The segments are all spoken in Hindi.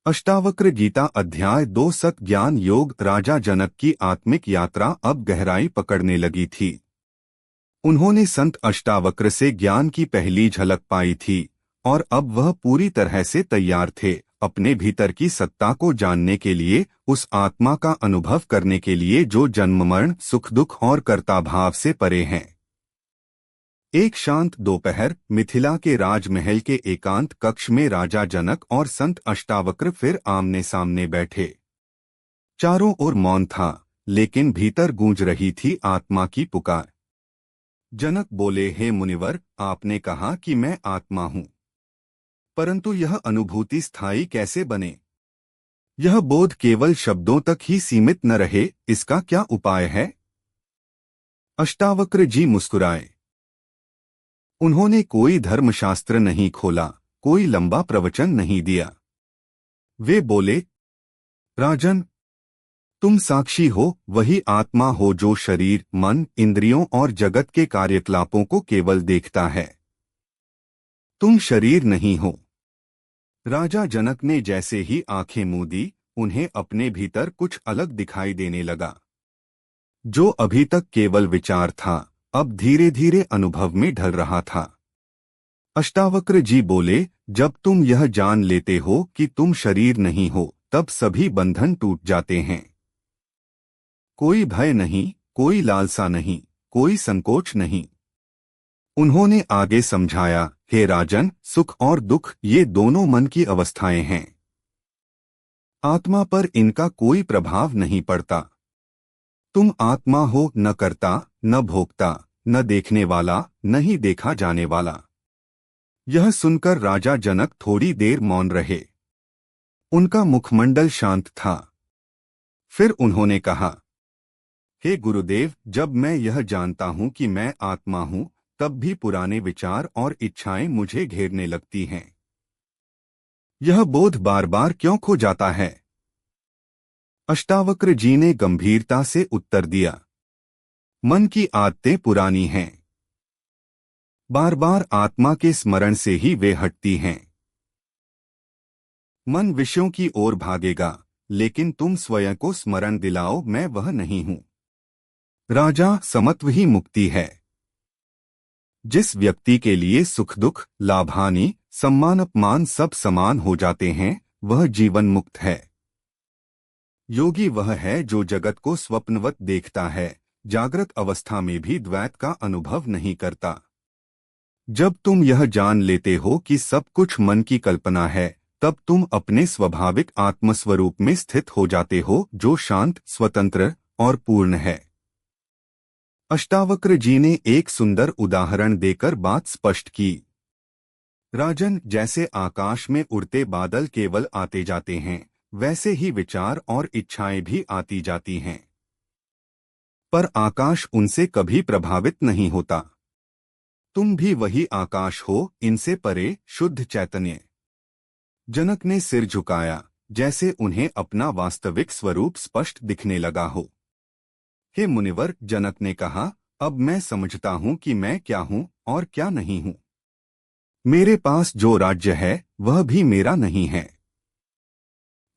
अष्टावक्र गीता अध्याय 2 सत ज्ञान योग। राजा जनक की आत्मिक यात्रा अब गहराई पकड़ने लगी थी। उन्होंने संत अष्टावक्र से ज्ञान की पहली झलक पाई थी और अब वह पूरी तरह से तैयार थे अपने भीतर की सत्ता को जानने के लिए, उस आत्मा का अनुभव करने के लिए जो जन्म मरण सुख दुख और कर्ता भाव से परे हैं। एक शांत दोपहर मिथिला के राजमहल के एकांत कक्ष में राजा जनक और संत अष्टावक्र फिर आमने सामने बैठे। चारों ओर मौन था, लेकिन भीतर गूंज रही थी आत्मा की पुकार। जनक बोले, हे मुनिवर, आपने कहा कि मैं आत्मा हूँ, परंतु यह अनुभूति स्थायी कैसे बने? यह बोध केवल शब्दों तक ही सीमित न रहे, इसका क्या उपाय है? अष्टावक्र जी मुस्कुराए। उन्होंने कोई धर्मशास्त्र नहीं खोला, कोई लंबा प्रवचन नहीं दिया। वे बोले, राजन, तुम साक्षी हो, वही आत्मा हो जो शरीर मन इंद्रियों और जगत के कार्यकलापों को केवल देखता है। तुम शरीर नहीं हो। राजा जनक ने जैसे ही आंखें मूंदी, उन्हें अपने भीतर कुछ अलग दिखाई देने लगा। जो अभी तक केवल विचार था, अब धीरे धीरे अनुभव में ढल रहा था। अष्टावक्र जी बोले, जब तुम यह जान लेते हो कि तुम शरीर नहीं हो, तब सभी बंधन टूट जाते हैं। कोई भय नहीं, कोई लालसा नहीं, कोई संकोच नहीं। उन्होंने आगे समझाया, हे राजन, सुख और दुख ये दोनों मन की अवस्थाएं हैं। आत्मा पर इनका कोई प्रभाव नहीं पड़ता। तुम आत्मा हो, न करता, न भोगता, न देखने वाला, न ही देखा जाने वाला। यह सुनकर राजा जनक थोड़ी देर मौन रहे। उनका मुखमंडल शांत था। फिर उन्होंने कहा, हे गुरुदेव, जब मैं यह जानता हूं कि मैं आत्मा हूं, तब भी पुराने विचार और इच्छाएं मुझे घेरने लगती हैं। यह बोध बार बार क्यों खो जाता है? अष्टावक्र जी ने गंभीरता से उत्तर दिया, मन की आदतें पुरानी हैं। बार बार आत्मा के स्मरण से ही वे हटती हैं। मन विषयों की ओर भागेगा, लेकिन तुम स्वयं को स्मरण दिलाओ, मैं वह नहीं हूं। राजा, समत्व ही मुक्ति है। जिस व्यक्ति के लिए सुख दुख लाभ हानि सम्मान अपमान सब समान हो जाते हैं, वह जीवन मुक्त है। योगी वह है जो जगत को स्वप्नवत देखता है, जागृत अवस्था में भी द्वैत का अनुभव नहीं करता। जब तुम यह जान लेते हो कि सब कुछ मन की कल्पना है, तब तुम अपने स्वाभाविक आत्मस्वरूप में स्थित हो जाते हो, जो शांत, स्वतंत्र और पूर्ण है। अष्टावक्र जी ने एक सुंदर उदाहरण देकर बात स्पष्ट की। राजन, जैसे आकाश में उड़ते बादल केवल आते जाते हैं, वैसे ही विचार और इच्छाएं भी आती जाती हैं, पर आकाश उनसे कभी प्रभावित नहीं होता। तुम भी वही आकाश हो, इनसे परे शुद्ध चैतन्य। जनक ने सिर झुकाया, जैसे उन्हें अपना वास्तविक स्वरूप स्पष्ट दिखने लगा हो। हे मुनिवर, जनक ने कहा, अब मैं समझता हूं कि मैं क्या हूं और क्या नहीं हूं। मेरे पास जो राज्य है, वह भी मेरा नहीं है।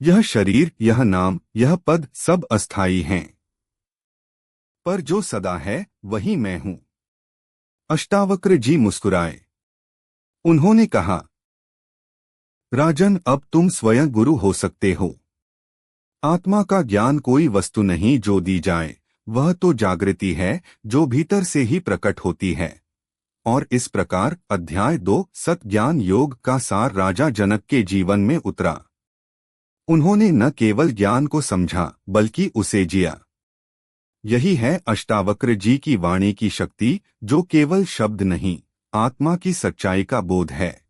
यह शरीर, यह नाम, यह पद सब अस्थायी हैं, पर जो सदा है, वही मैं हूं। अष्टावक्र जी मुस्कुराए। उन्होंने कहा, राजन, अब तुम स्वयं गुरु हो सकते हो। आत्मा का ज्ञान कोई वस्तु नहीं जो दी जाए, वह तो जागृति है जो भीतर से ही प्रकट होती है। और इस प्रकार अध्याय 2 सत ज्ञान योग का सार राजा जनक के जीवन में उतरा। उन्होंने न केवल ज्ञान को समझा, बल्कि उसे जिया। यही है अष्टावक्र जी की वाणी की शक्ति, जो केवल शब्द नहीं, आत्मा की सच्चाई का बोध है।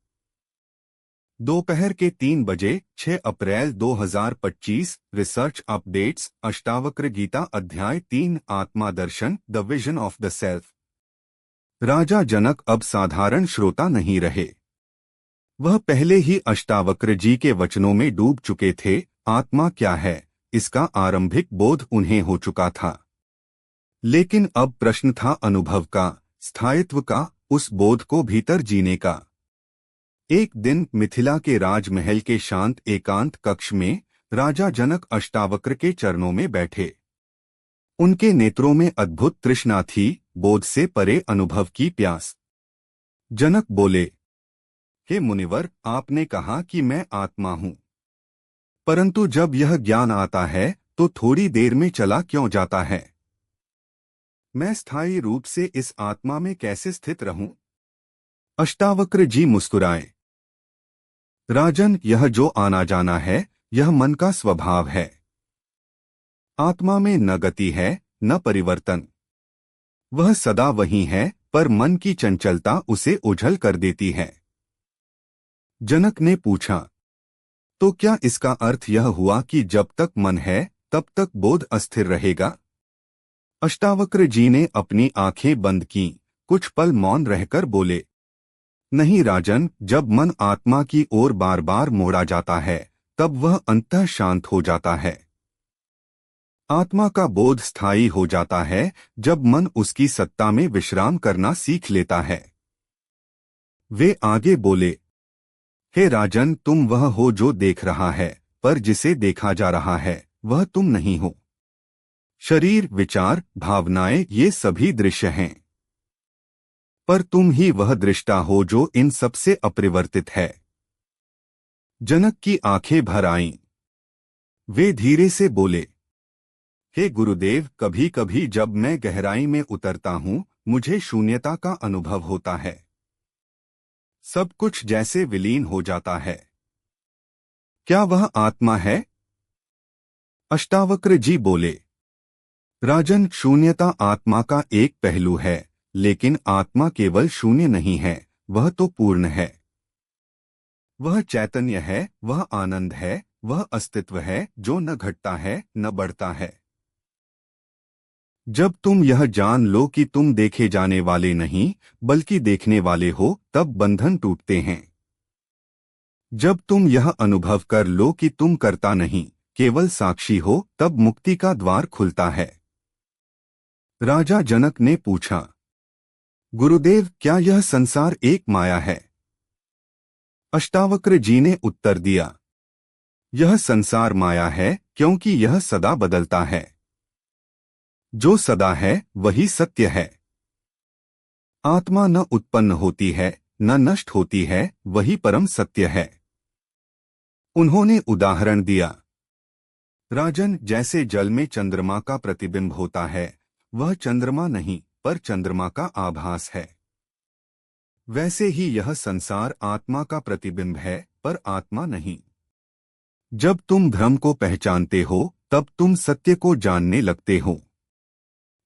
दोपहर के 3 बजे 6 अप्रैल 2025। Research updates. अष्टावक्र गीता अध्याय 3 आत्मा दर्शन, the vision of the self. राजा जनक अब साधारण श्रोता नहीं रहे। वह पहले ही अष्टावक्र जी के वचनों में डूब चुके थे। आत्मा क्या है, इसका आरंभिक बोध उन्हें हो चुका था। लेकिन अब प्रश्न था अनुभव का, स्थायित्व का, उस बोध को भीतर जीने का। एक दिन मिथिला के राजमहल के शांत एकांत कक्ष में राजा जनक अष्टावक्र के चरणों में बैठे। उनके नेत्रों में अद्भुत तृष्णा थी, बोध से परे अनुभव की प्यास। जनक बोले, हे मुनिवर, आपने कहा कि मैं आत्मा हूँ, परंतु जब यह ज्ञान आता है तो थोड़ी देर में चला क्यों जाता है? मैं स्थायी रूप से इस आत्मा में कैसे स्थित रहूं? अष्टावक्र जी मुस्कुराए। राजन, यह जो आना जाना है यह मन का स्वभाव है। आत्मा में न गति है न परिवर्तन। वह सदा वही है, पर मन की चंचलता उसे उझल कर देती है। जनक ने पूछा, तो क्या इसका अर्थ यह हुआ कि जब तक मन है तब तक बोध अस्थिर रहेगा? अष्टावक्र जी ने अपनी आंखें बंद कीं, कुछ पल मौन रहकर बोले, नहीं राजन, जब मन आत्मा की ओर बार बार मोड़ा जाता है तब वह अंततः शांत हो जाता है। आत्मा का बोध स्थायी हो जाता है जब मन उसकी सत्ता में विश्राम करना सीख लेता है। वे आगे बोले, हे राजन, तुम वह हो जो देख रहा है, पर जिसे देखा जा रहा है वह तुम नहीं हो। शरीर, विचार, भावनाएं ये सभी दृश्य हैं, पर तुम ही वह दृष्टा हो जो इन सबसे अपरिवर्तित है। जनक की आंखें भर आईं। वे धीरे से बोले, हे गुरुदेव, कभी कभी जब मैं गहराई में उतरता हूँ मुझे शून्यता का अनुभव होता है। सब कुछ जैसे विलीन हो जाता है। क्या वह आत्मा है? अष्टावक्र जी बोले, राजन, शून्यता आत्मा का एक पहलू है, लेकिन आत्मा केवल शून्य नहीं है, वह तो पूर्ण है। वह चैतन्य है, वह आनंद है, वह अस्तित्व है जो न घटता है न बढ़ता है। जब तुम यह जान लो कि तुम देखे जाने वाले नहीं बल्कि देखने वाले हो, तब बंधन टूटते हैं। जब तुम यह अनुभव कर लो कि तुम कर्ता नहीं केवल साक्षी हो, तब मुक्ति का द्वार खुलता है। राजा जनक ने पूछा, गुरुदेव, क्या यह संसार एक माया है? अष्टावक्र जी ने उत्तर दिया, यह संसार माया है क्योंकि यह सदा बदलता है। जो सदा है वही सत्य है। आत्मा न उत्पन्न होती है न नष्ट होती है, वही परम सत्य है। उन्होंने उदाहरण दिया, राजन, जैसे जल में चंद्रमा का प्रतिबिंब होता है, वह चंद्रमा नहीं पर चंद्रमा का आभास है। वैसे ही यह संसार आत्मा का प्रतिबिंब है पर आत्मा नहीं। जब तुम भ्रम को पहचानते हो तब तुम सत्य को जानने लगते हो।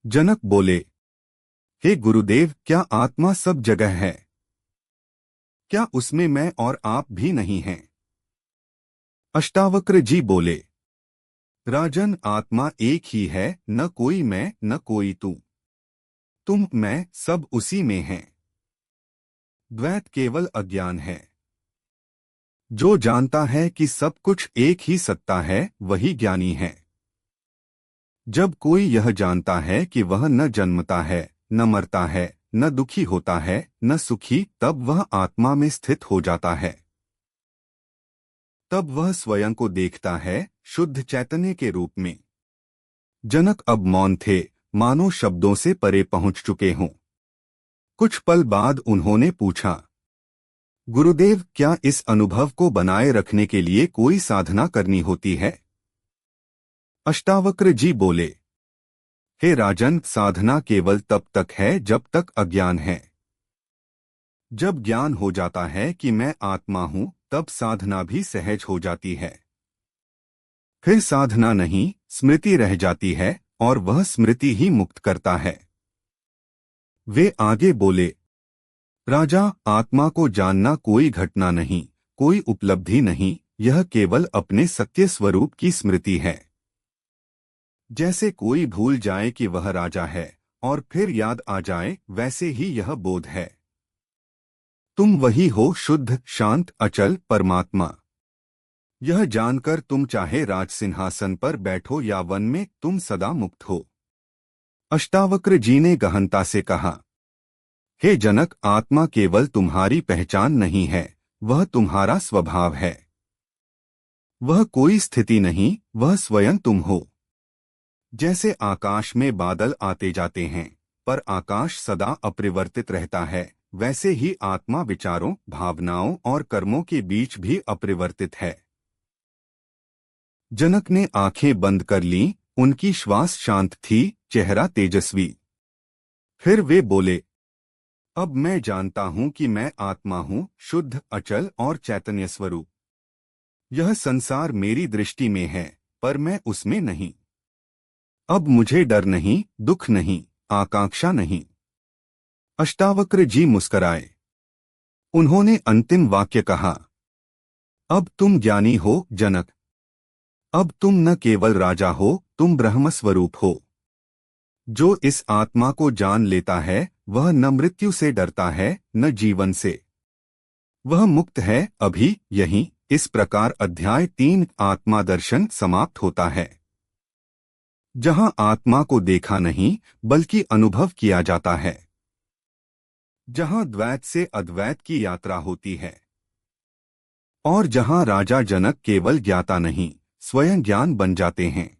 जनक बोले, हे गुरुदेव, क्या आत्मा सब जगह है? क्या उसमें मैं और आप भी नहीं हैं? अष्टावक्र जी बोले, राजन, आत्मा एक ही है, न कोई मैं न कोई तू। तुम मैं सब उसी में हैं। द्वैत केवल अज्ञान है। जो जानता है कि सब कुछ एक ही सत्ता है वही ज्ञानी है। जब कोई यह जानता है कि वह न जन्मता है न मरता है न दुखी होता है न सुखी, तब वह आत्मा में स्थित हो जाता है। तब वह स्वयं को देखता है शुद्ध चैतन्य के रूप में। जनक अब मौन थे, मानो शब्दों से परे पहुंच चुके हों। कुछ पल बाद उन्होंने पूछा, गुरुदेव, क्या इस अनुभव को बनाए रखने के लिए कोई साधना करनी होती है? अष्टावक्र जी बोले, हे राजन, साधना केवल तब तक है जब तक अज्ञान है। जब ज्ञान हो जाता है कि मैं आत्मा हूं, तब साधना भी सहज हो जाती है। फिर साधना नहीं, स्मृति रह जाती है और वह स्मृति ही मुक्त करता है। वे आगे बोले, राजा, आत्मा को जानना कोई घटना नहीं, कोई उपलब्धि नहीं, यह केवल अपने सत्य स्वरूप की स्मृति है। जैसे कोई भूल जाए कि वह राजा है और फिर याद आ जाए, वैसे ही यह बोध है। तुम वही हो, शुद्ध, शांत, अचल परमात्मा। यह जानकर तुम चाहे राज सिंहासन पर बैठो या वन में, तुम सदा मुक्त हो। अष्टावक्र जी ने गहनता से कहा, हे जनक, आत्मा केवल तुम्हारी पहचान नहीं है, वह तुम्हारा स्वभाव है। वह कोई स्थिति नहीं, वह स्वयं तुम हो। जैसे आकाश में बादल आते जाते हैं, पर आकाश सदा अपरिवर्तित रहता है, वैसे ही आत्मा विचारों, भावनाओं और कर्मों के बीच भी अपरिवर्तित है। जनक ने आंखें बंद कर लीं, उनकी श्वास शांत थी, चेहरा तेजस्वी। फिर वे बोले, अब मैं जानता हूं कि मैं आत्मा हूं, शुद्ध, अचल और चैतन्य स्वरूप। यह संसार मेरी दृष्टि में है, पर मैं उसमें नहीं। अब मुझे डर नहीं, दुख नहीं, आकांक्षा नहीं। अष्टावक्र जी मुस्कराए। उन्होंने अंतिम वाक्य कहा, अब तुम ज्ञानी हो जनक। अब तुम न केवल राजा हो, तुम ब्रह्म स्वरूप हो। जो इस आत्मा को जान लेता है, वह न मृत्यु से डरता है, न जीवन से। वह मुक्त है, अभी यहीं। इस प्रकार अध्याय 3 आत्मा दर्शन समाप्त होता है, जहां आत्मा को देखा नहीं बल्कि अनुभव किया जाता है, जहां द्वैत से अद्वैत की यात्रा होती है, और जहां राजा जनक केवल ज्ञाता नहीं, स्वयं ज्ञान बन जाते हैं।